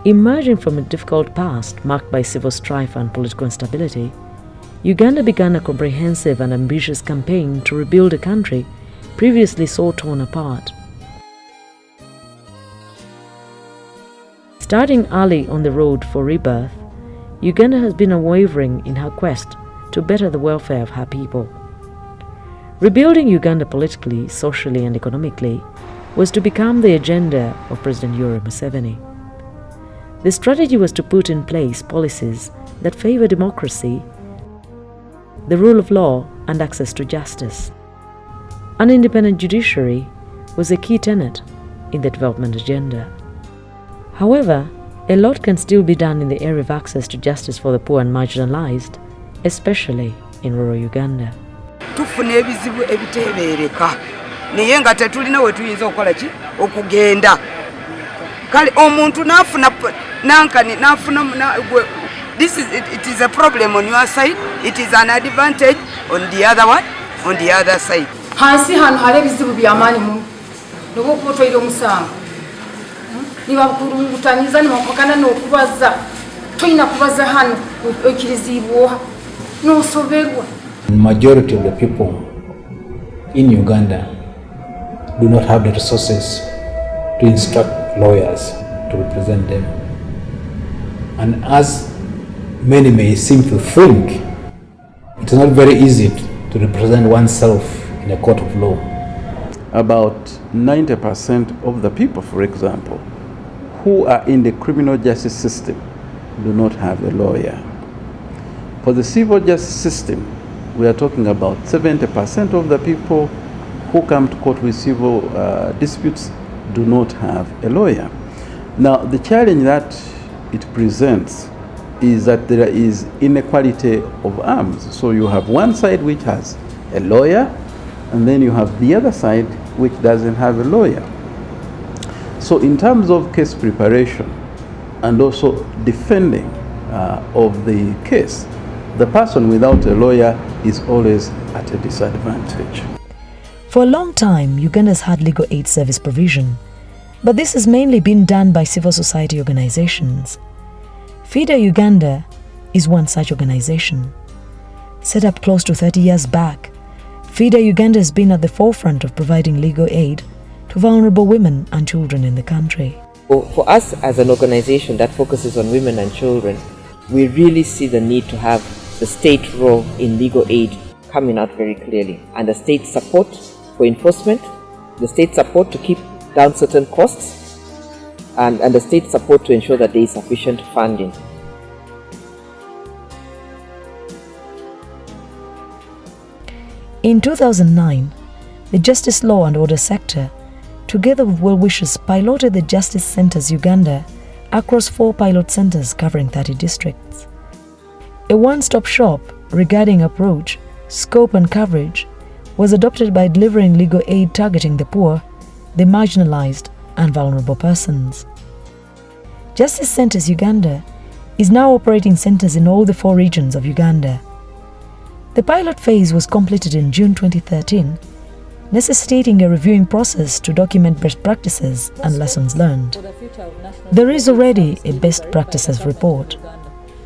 Emerging from a difficult past marked by civil strife and political instability, Uganda began a comprehensive and ambitious campaign to rebuild a country previously so torn apart. Starting early on the road for rebirth, Uganda has been unwavering in her quest to better the welfare of her people. Rebuilding Uganda politically, socially and economically was to become the agenda of President Yoweri Museveni. The strategy was to put in place policies that favor democracy, the rule of law and access to justice. An independent judiciary was a key tenet in the development agenda. However, a lot can still be done in the area of access to justice for the poor and marginalized, especially in rural Uganda. Tufuna ebizibu ebiteebereka naye nga tetulina we tuyinza okukola ki okugenda kale omuntu nafuna nankani nafuna it is a problem on your side, it is an advantage on the other one, on the other side. Hansi hano hari ebizibu by'amaanyi mu nobo kutoira omusango nibakurungutanyiza nibakwakana n'okubaza tulina kubaza hano okirizibwa n'osoberwa. The majority of the people in Uganda do not have the resources to instruct lawyers to represent them. And as many may seem to think, it is not very easy to represent oneself in a court of law. About 90% of the people, for example, who are in the criminal justice system do not have a lawyer. For the civil justice system, we are talking about 70% of the people who come to court with civil disputes do not have a lawyer. Now, the challenge that it presents is that there is inequality of arms. So you have one side which has a lawyer, and then you have the other side which doesn't have a lawyer. So in terms of case preparation and also defending of the case, the person without a lawyer is always at a disadvantage. For a long time, Uganda has had legal aid service provision, but this has mainly been done by civil society organizations. FIDA Uganda is one such organization. Set up close to 30 years back, FIDA Uganda has been at the forefront of providing legal aid to vulnerable women and children in the country. For us as an organization that focuses on women and children, we really see the need to have the state role in legal aid coming out very clearly, and the state support for enforcement, the state support to keep down certain costs, and the state support to ensure that there is sufficient funding. In 2009, the Justice Law and Order sector, together with well-wishers, piloted the Justice Centers Uganda across 4 pilot centers covering 30 districts. A one-stop shop regarding approach, scope and coverage was adopted by delivering legal aid targeting the poor, the marginalized and vulnerable persons. Justice Centers Uganda is now operating centers in all the 4 regions of Uganda. The pilot phase was completed in June 2013, necessitating a reviewing process to document best practices and lessons learned. There is already a best practices report.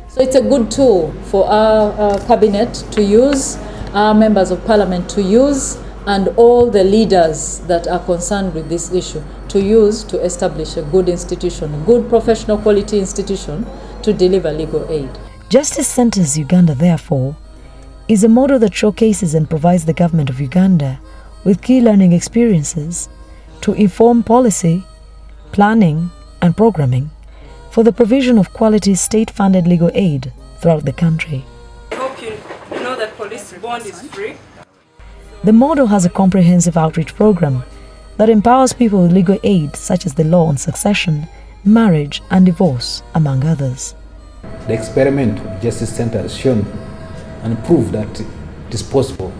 So it's a good tool for our cabinet to use, our members of parliament to use, and all the leaders that are concerned with this issue to use to establish a good institution, a good professional quality institution to deliver legal aid. Justice Centers Uganda, therefore, is a model that showcases and provides the government of Uganda with key learning experiences to inform policy, planning and programming for the provision of quality state-funded legal aid throughout the country. I hope you know that police bond is free. The model has a comprehensive outreach program that empowers people with legal aid such as the law on succession, marriage and divorce, among others. The experiment of Justice Center has shown and proved that it is possible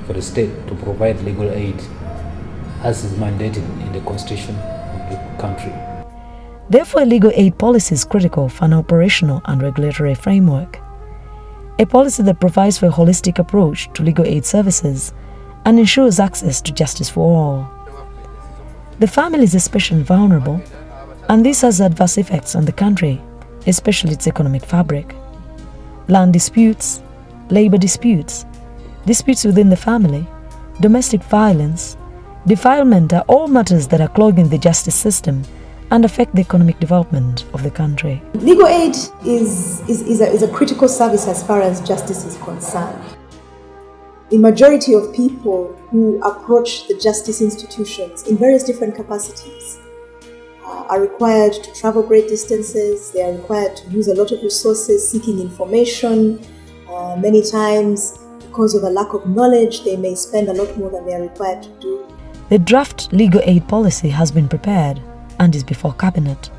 for the state to provide legal aid as is mandated in the constitution of the country. Therefore, a legal aid policy is critical for an operational and regulatory framework. A policy that provides for a holistic approach to legal aid services and ensures access to justice for all. The family is especially vulnerable, And this has adverse effects on the country, especially its economic fabric. Land disputes, labor disputes, disputes within the family, domestic violence, defilement are all matters that are clogging the justice system and affect the economic development of the country. Legal aid is a critical service as far as justice is concerned. The majority of people who approach the justice institutions in various different capacities are required to travel great distances. They are required to use a lot of resources seeking information. Many times, because of a lack of knowledge, they may spend a lot more than they are required to do. The draft legal aid policy has been prepared and is before Cabinet.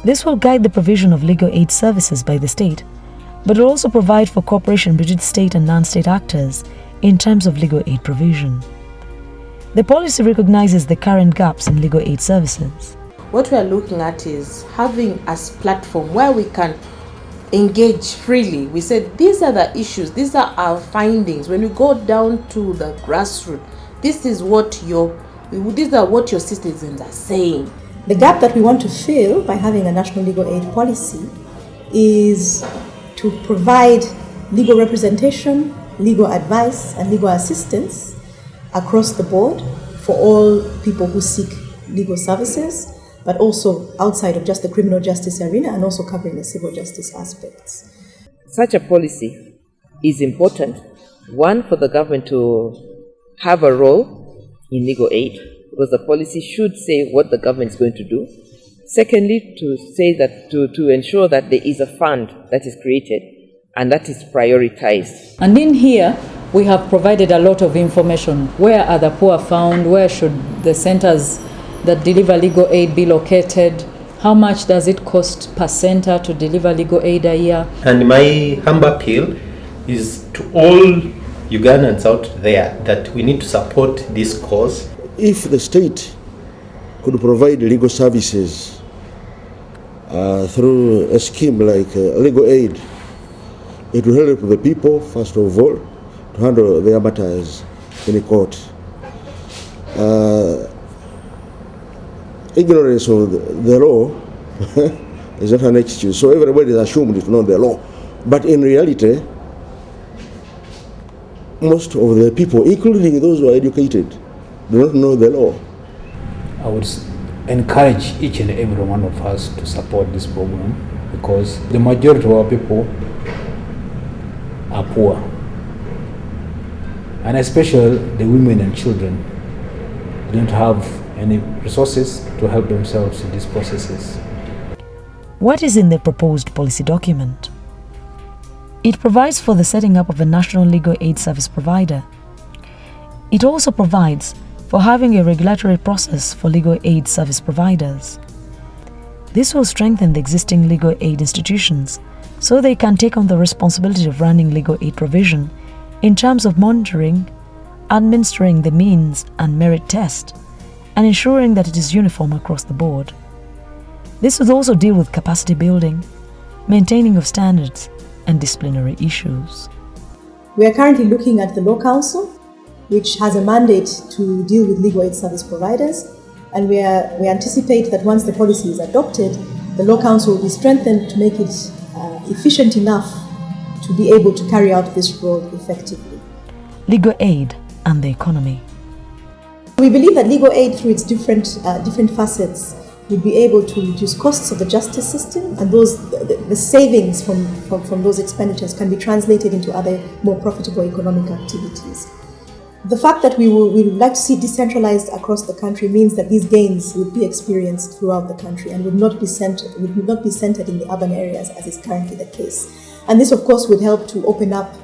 This will guide the provision of legal aid services by the state, but will also provide for cooperation between state and non-state actors in terms of legal aid provision. The policy recognizes the current gaps in legal aid services. What we are looking at is having a platform where we can engage freely. We said these are the issues, these are our findings. When we go down to the grassroots, these are what your citizens are saying. The gap that we want to fill by having a national legal aid policy is to provide legal representation, legal advice, and legal assistance across the board for all people who seek legal services, but also outside of just the criminal justice arena and also covering the civil justice aspects. Such a policy is important, one, for the government to have a role in legal aid, because the policy should say what the government is going to do. Secondly, to say that to ensure that there is a fund that is created and that is prioritized. And in here, we have provided a lot of information. Where are the poor found? Where should the centers that deliver legal aid be located? How much does it cost per center to deliver legal aid a year? And my humble appeal is to all Ugandans out there that we need to support this cause. If the state could provide legal services through a scheme like legal aid, it will help the people, first of all, to handle their matters in court. Ignorance of the law is not an excuse. So everybody is assumed to know the law. But in reality, most of the people, including those who are educated, do not know the law. I would encourage each and every one of us to support this program, because the majority of our people are poor, and especially the women and children don't have any resources to help themselves in these processes. What is in the proposed policy document? It provides for the setting up of a national legal aid service provider. It also provides for having a regulatory process for legal aid service providers. This will strengthen the existing legal aid institutions so they can take on the responsibility of running legal aid provision in terms of monitoring, administering the means and merit test, and ensuring that it is uniform across the board. This would also deal with capacity building, maintaining of standards, and disciplinary issues. We are currently looking at the Law Council, which has a mandate to deal with legal aid service providers, and we anticipate that once the policy is adopted, the Law Council will be strengthened to make it efficient enough to be able to carry out this role effectively. Legal aid and the economy. We believe that legal aid, through its different facets, will be able to reduce costs of the justice system, and the savings from those expenditures can be translated into other more profitable economic activities. The fact that we would like to see decentralized across the country means that these gains would be experienced throughout the country and would not be centered in the urban areas as is currently the case. And this, of course, would help to open up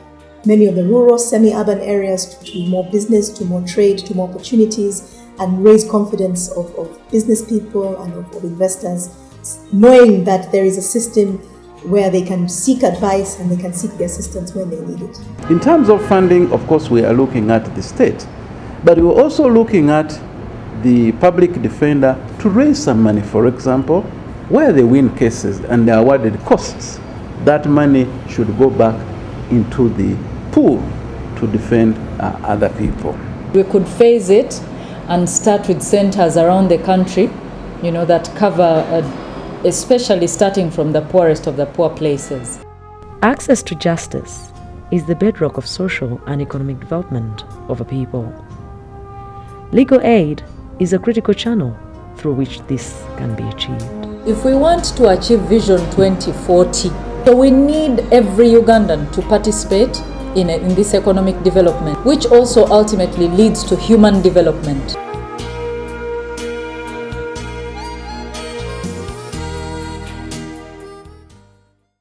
many of the rural, semi-urban areas to more business, to more trade, to more opportunities, and raise confidence of business people and of investors, knowing that there is a system where they can seek advice and they can seek the assistance when they need it. In terms of funding, of course, we are looking at the state, but we're also looking at the public defender to raise some money. For example, where they win cases and they're awarded costs, that money should go back into the pool to defend other people. We could phase it and start with centers around the country that cover, especially starting from the poorest of the poor places. Access to justice is the bedrock of social and economic development of a people. Legal aid is a critical channel through which this can be achieved. If we want to achieve Vision 2040, so we need every Ugandan to participate in this economic development, which also ultimately leads to human development.